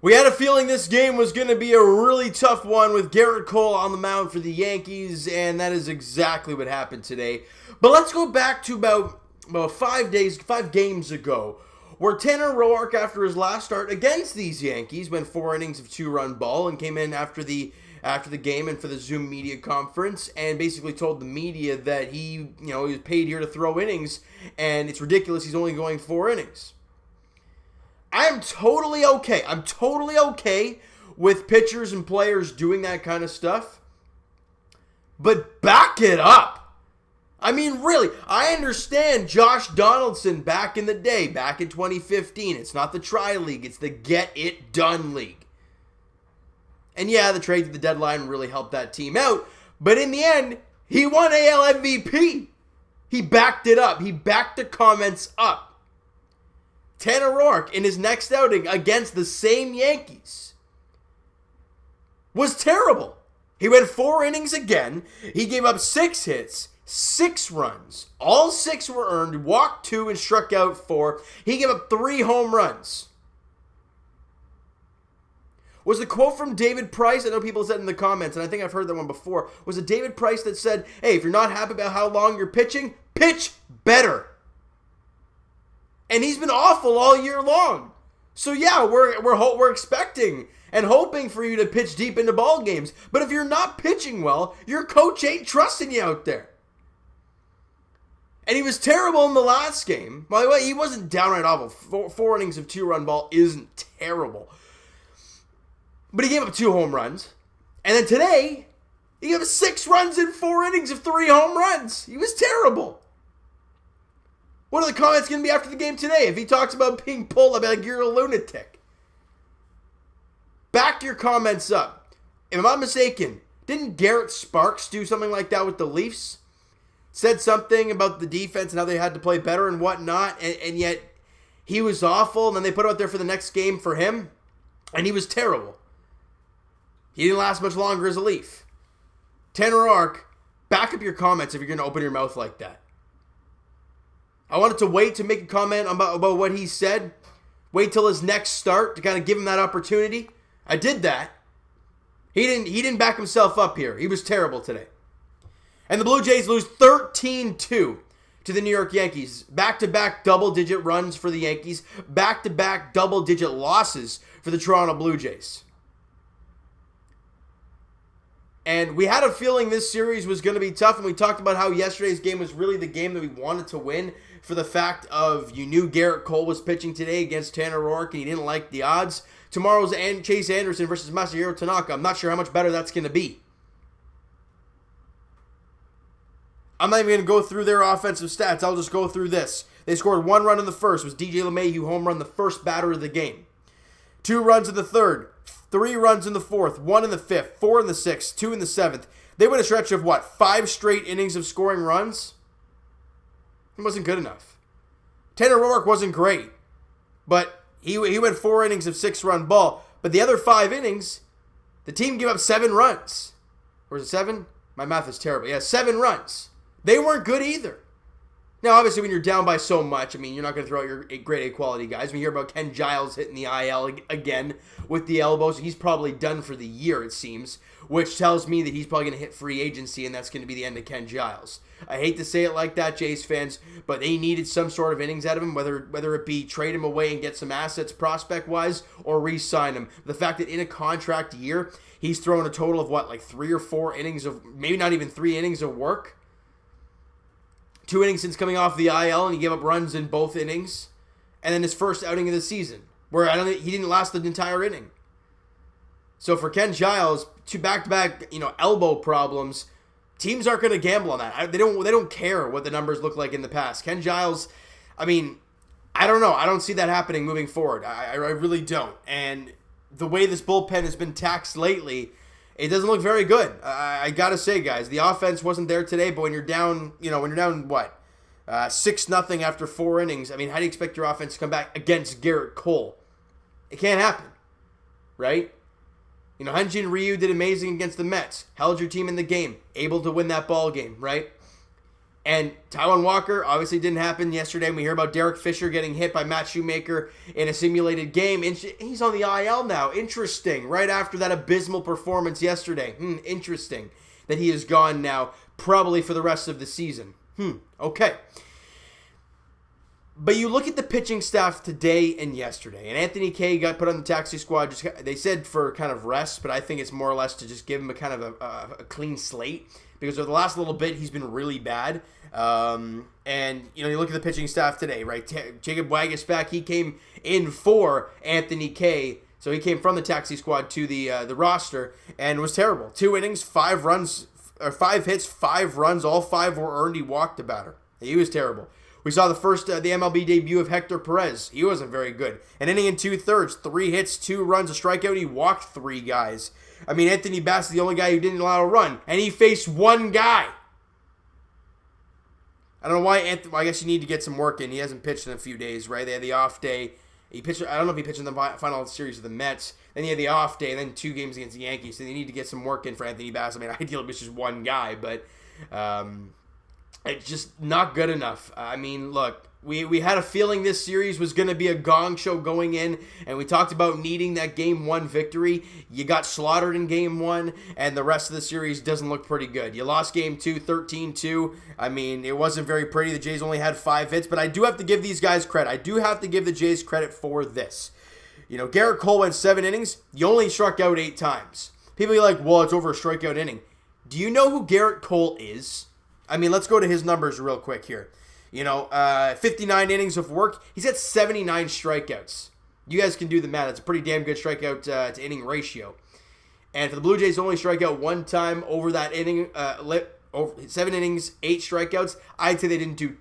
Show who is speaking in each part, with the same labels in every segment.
Speaker 1: We had a feeling this game was going to be a really tough one with Gerrit Cole on the mound for the Yankees, and that is exactly what happened today. But let's go back to about 5 games ago, where Tanner Roark, after his last start against these Yankees, went 4 innings of 2-run ball and came in after the game and for the Zoom media conference and basically told the media that he was paid here to throw innings, and it's ridiculous he's only going 4 innings. I'm totally okay with pitchers and players doing that kind of stuff. But back it up. I mean, really, I understand Josh Donaldson back in the day, back in 2015. It's not the try league, it's the get it done league. And yeah, the trade to the deadline really helped that team out. But in the end, he won AL MVP. He backed it up. He backed the comments up. Tanner Roark, in his next outing against the same Yankees, was terrible. He went 4 innings again. He gave up 6 hits, 6 runs. All 6 were earned, walked 2 and struck out 4. He gave up 3 home runs. Was the quote from David Price, I know people said in the comments, and I think I've heard that one before, was it David Price that said, hey, if you're not happy about how long you're pitching, pitch better. And he's been awful all year long. So yeah, we're expecting and hoping for you to pitch deep into ball games. But if you're not pitching well, your coach ain't trusting you out there. And he was terrible in the last game. By the way, he wasn't downright awful. 4 innings of 2-run ball isn't terrible. But he gave up 2 home runs. And then today, he gave up 6 runs in 4 innings of 3 home runs. He was terrible. What are the comments going to be after the game today? If he talks about being pulled, I'll be like, you're a lunatic. Back your comments up. If I'm not mistaken, didn't Garrett Sparks do something like that with the Leafs? Said something about the defense and how they had to play better and whatnot, and yet he was awful, and then they put him out there for the next game for him, and he was terrible. He didn't last much longer as a Leaf. Tanner Roark, back up your comments if you're going to open your mouth like that. I wanted to wait to make a comment about what he said. Wait till his next start to kind of give him that opportunity. I did that. He didn't back himself up here. He was terrible today. And the Blue Jays lose 13-2 to the New York Yankees. Back-to-back double-digit runs for the Yankees. Back-to-back double-digit losses for the Toronto Blue Jays. And we had a feeling this series was going to be tough, and we talked about how yesterday's game was really the game that we wanted to win for the fact of you knew Gerrit Cole was pitching today against Tanner Roark, and you didn't like the odds. Tomorrow's Chase Anderson versus Masahiro Tanaka. I'm not sure how much better that's going to be. I'm not even going to go through their offensive stats. I'll just go through this. They scored 1 run in the first. It was DJ LeMahieu home run, the first batter of the game. 2 runs in the third. 3 runs in the fourth, 1 in the fifth, 4 in the sixth, 2 in the seventh. They went a stretch of 5 straight innings of scoring runs? It wasn't good enough. Tanner Roark wasn't great, but he went 4 innings of 6-run ball. But the other 5 innings, the team gave up 7 runs. Or is it 7? My math is terrible. Yeah, 7 runs. They weren't good either. Now, obviously, when you're down by so much, I mean, you're not going to throw out your grade A quality guys. We hear about Ken Giles hitting the IL again with the elbows. He's probably done for the year, it seems, which tells me that he's probably going to hit free agency, and that's going to be the end of Ken Giles. I hate to say it like that, Jays fans, but they needed some sort of innings out of him, whether it be trade him away and get some assets prospect-wise or re-sign him. The fact that in a contract year, he's thrown a total of, 3 or 4 innings of, maybe not even 3 innings of work. 2 innings since coming off the IL, and he gave up runs in both innings. And then his first outing of the season, where he didn't last the entire inning. So for Ken Giles, 2 back-to-back, elbow problems, teams aren't going to gamble on that. They don't care what the numbers look like in the past. Ken Giles, I mean, I don't know. I don't see that happening moving forward. I really don't. And the way this bullpen has been taxed lately, it doesn't look very good. I gotta say, guys, the offense wasn't there today, but when you're down, 6-0 after 4 innings, I mean, how do you expect your offense to come back against Gerrit Cole? It can't happen, right? Hyunjin Ryu did amazing against the Mets, held your team in the game, able to win that ball game, right? And Taijuan Walker obviously didn't happen yesterday. We hear about Derek Fisher getting hit by Matt Shoemaker in a simulated game. He's on the IL now. Interesting. Right after that abysmal performance yesterday. Interesting that he is gone now, probably for the rest of the season. Okay. But you look at the pitching staff today and yesterday, and Anthony Kay got put on the taxi squad. They said for kind of rest, but I think it's more or less to just give him a kind of a clean slate, because over the last little bit he's been really bad. And you look at the pitching staff today, right? Jacob Wagas back. He came in for Anthony Kay, so he came from the taxi squad to the roster and was terrible. 2 innings, 5 runs, or 5 hits, 5 runs. All 5 were earned. He walked a batter. He was terrible. We saw the MLB debut of Hector Perez. He wasn't very good. An inning and 2/3, 3 hits, 2 runs, a strikeout. He walked 3 guys. I mean, Anthony Bass is the only guy who didn't allow a run, and he faced 1 guy. I don't know why Anthony. Well, I guess you need to get some work in. He hasn't pitched in a few days, right? They had the off day. He pitched. I don't know if he pitched in the final series of the Mets. Then he had the off day, and then 2 games against the Yankees. So they need to get some work in for Anthony Bass. I mean, ideally, it's just 1 guy, but it's just not good enough. I mean, look, we had a feeling this series was going to be a gong show going in, and we talked about needing that Game 1 victory. You got slaughtered in Game 1, and the rest of the series doesn't look pretty good. You lost Game 2, 13-2. I mean, it wasn't very pretty. The Jays only had 5 hits, but I do have to give these guys credit. I do have to give the Jays credit for this. Garrett Cole went 7 innings. You only struck out 8 times. People are like, well, it's over a strikeout inning. Do you know who Garrett Cole is? I mean, let's go to his numbers real quick here. 59 innings of work. He's got 79 strikeouts. You guys can do the math. It's a pretty damn good strikeout to inning ratio. And for the Blue Jays to only strike out 1 time over that inning, over 7 innings, 8 strikeouts, I'd say they didn't do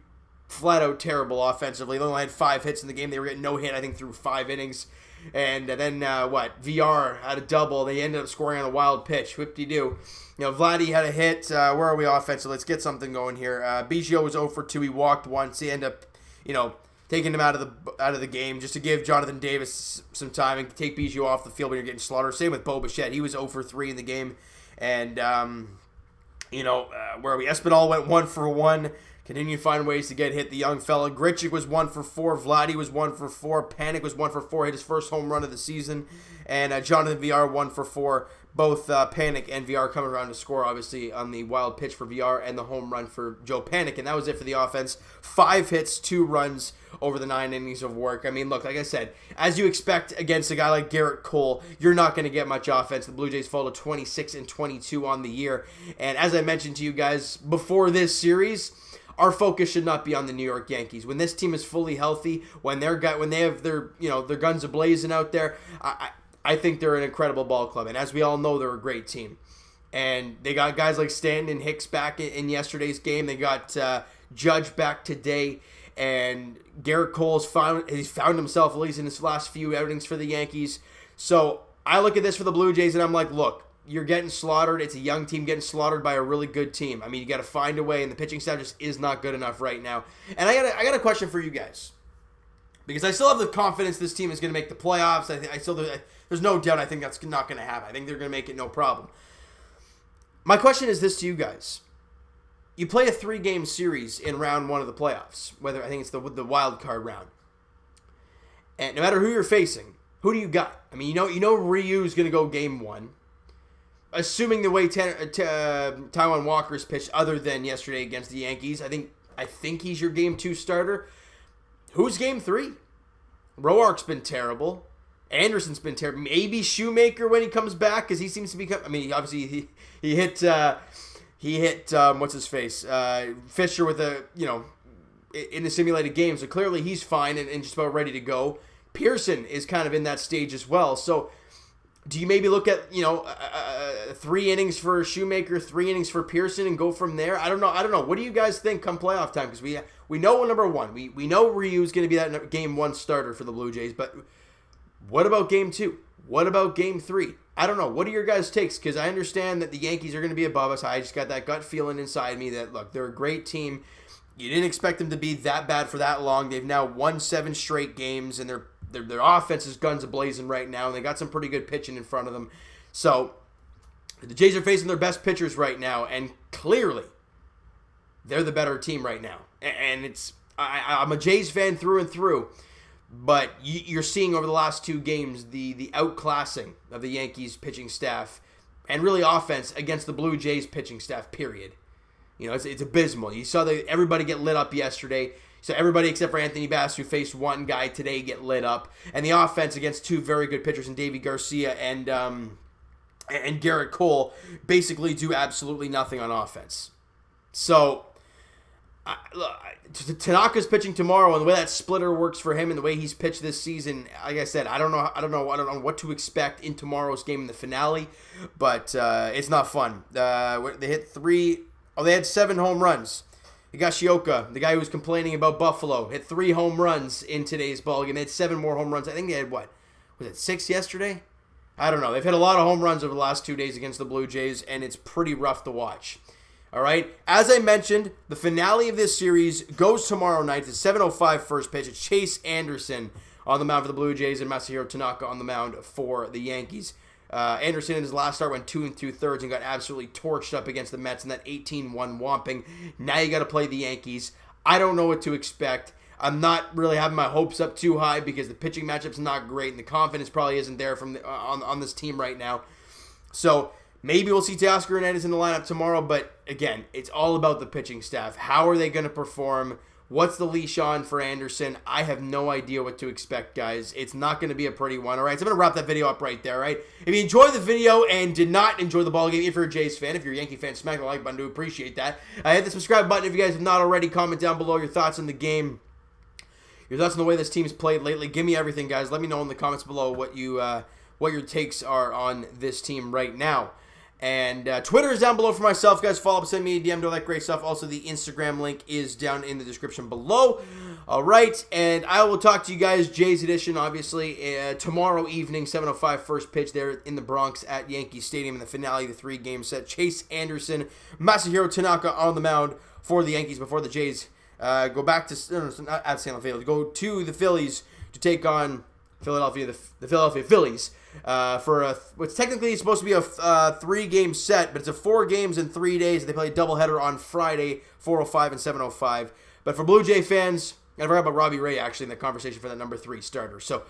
Speaker 1: flat out terrible offensively. They only had 5 hits in the game. They were getting no hit, I think, through 5 innings. And then, VR had a double. They ended up scoring on a wild pitch. Whip-de-doo. Vladdy had a hit. Where are we offensively? Let's get something going here. Biggio was 0 for 2. He walked once. He ended up, taking him out of the game just to give Jonathan Davis some time and take Biggio off the field when you're getting slaughtered. Same with Bo Bichette. He was 0 for 3 in the game. And, where are we? Espinal went 1 for 1. Continue to find ways to get hit, the young fella. Grichuk was 1 for 4. Vladdy was 1 for 4. Panic was 1 for 4. Hit his first home run of the season. And Jonathan VR 1 for 4. Both Panic and VR coming around to score, obviously, on the wild pitch for VR and the home run for Joe Panic. And that was it for the offense. 5 hits, 2 runs over the 9 innings of work. I mean, look, like I said, as you expect against a guy like Garrett Cole, you're not going to get much offense. The Blue Jays fall to 26-22 on the year. And as I mentioned to you guys before this series, our focus should not be on the New York Yankees. When this team is fully healthy, when they have their guns a-blazing out there, I think they're an incredible ball club. And as we all know, they're a great team. And they got guys like Stanton and Hicks back in yesterday's game. They got Judge back today. And Garrett Cole's found himself, at least in his last few outings for the Yankees. So I look at this for the Blue Jays and I'm like, look, you're getting slaughtered. It's a young team getting slaughtered by a really good team. I mean, you got to find a way, and the pitching staff just is not good enough right now. And I got a question for you guys, because I still have the confidence this team is going to make the playoffs. There's no doubt. I think that's not going to happen. I think they're going to make it no problem. My question is this to you guys: you play a 3-game series in round 1 of the playoffs, whether I think it's the wild card round, and no matter who you're facing, who do you got? I mean, you know Ryu's going to go Game 1. Assuming the way Taijuan Walker's pitched, other than yesterday against the Yankees, I think he's your Game 2 starter. Who's Game 3? Roark's been terrible. Anderson's been terrible. Maybe Shoemaker when he comes back, because he seems to be. I mean, obviously he hit what's his face Fisher with in the simulated game, so clearly he's fine and just about ready to go. Pearson is kind of in that stage as well, so. Do you maybe look at 3 innings for Shoemaker, 3 innings for Pearson, and go from there? I don't know. What do you guys think come playoff time? Because we know number 1, we know Ryu's going to be that Game 1 starter for the Blue Jays. But what about Game 2? What about Game 3? I don't know. What are your guys' takes? Because I understand that the Yankees are going to be above us. I just got that gut feeling inside me that look, they're a great team. You didn't expect them to be that bad for that long. They've now won 7 straight games, and their offense is guns a-blazing right now, and they got some pretty good pitching in front of them. So, the Jays are facing their best pitchers right now, and clearly, they're the better team right now. And I'm a Jays fan through and through. But you're seeing over the last 2 games the outclassing of the Yankees pitching staff and really offense against the Blue Jays pitching staff, period. It's abysmal. You saw everybody get lit up yesterday. So everybody except for Anthony Bass, who faced one guy today, get lit up. And the offense against 2 very good pitchers in Davy Garcia and Garrett Cole basically do absolutely nothing on offense. So Tanaka's pitching tomorrow, and the way that splitter works for him and the way he's pitched this season, like I said, I don't know what to expect in tomorrow's game in the finale, but it's not fun. They hit 3. They had 7 home runs. Higashioka, the guy who was complaining about Buffalo, hit 3 home runs in today's ballgame. They had 7 more home runs. I think they had, was it 6 yesterday? I don't know. They've hit a lot of home runs over the last 2 days against the Blue Jays, and it's pretty rough to watch. All right. As I mentioned, the finale of this series goes tomorrow night. It's 7:05 first pitch. It's Chase Anderson on the mound for the Blue Jays and Masahiro Tanaka on the mound for the Yankees. Anderson in his last start went 2 2/3 and got absolutely torched up against the Mets in that 18-1 whomping. Now you got to play the Yankees. I don't know what to expect. I'm not really having my hopes up too high because the pitching matchup's not great and the confidence probably isn't there on this team right now. So maybe we'll see Teoscar Hernandez in the lineup tomorrow, but again, it's all about the pitching staff. How are they going to perform? What's the leash on for Anderson? I have no idea what to expect, guys. It's not going to be a pretty one, all right? So I'm going to wrap that video up right there, all right? If you enjoyed the video and did not enjoy the ballgame, if you're a Jays fan, if you're a Yankee fan, smack the like button. I do appreciate that. Hit the subscribe button if you guys have not already. Comment down below your thoughts on the game, your thoughts on the way this team's played lately. Give me everything, guys. Let me know in the comments below what your takes are on this team right now. And Twitter is down below for myself, guys. Follow up, send me a DM, do all that great stuff. Also, the Instagram link is down in the description below. All right, and I will talk to you guys, Jays edition, obviously, tomorrow evening, 7:05 first pitch there in the Bronx at Yankee Stadium in the finale of the 3-game set. Chase Anderson, Masahiro Tanaka on the mound for the Yankees before the Jays go back to, not at San Diego, go to the Phillies to take on the Philadelphia Phillies for what's technically supposed to be a 3-game set, but it's a 4 games in 3 days. They play a doubleheader on Friday, 4:05 and 7:05. But for Blue Jay fans, I forgot about Robbie Ray actually in the conversation for that number 3 starter. So,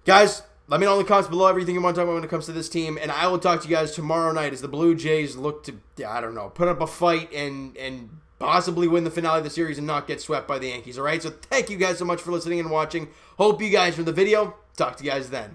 Speaker 1: guys, let me know in the comments below everything you want to talk about when it comes to this team, and I will talk to you guys tomorrow night as the Blue Jays look to, I don't know, put up a fight and possibly win the finale of the series and not get swept by the Yankees. All right, so thank you guys so much for listening and watching. Hope you guys from the video. Talk to you guys then.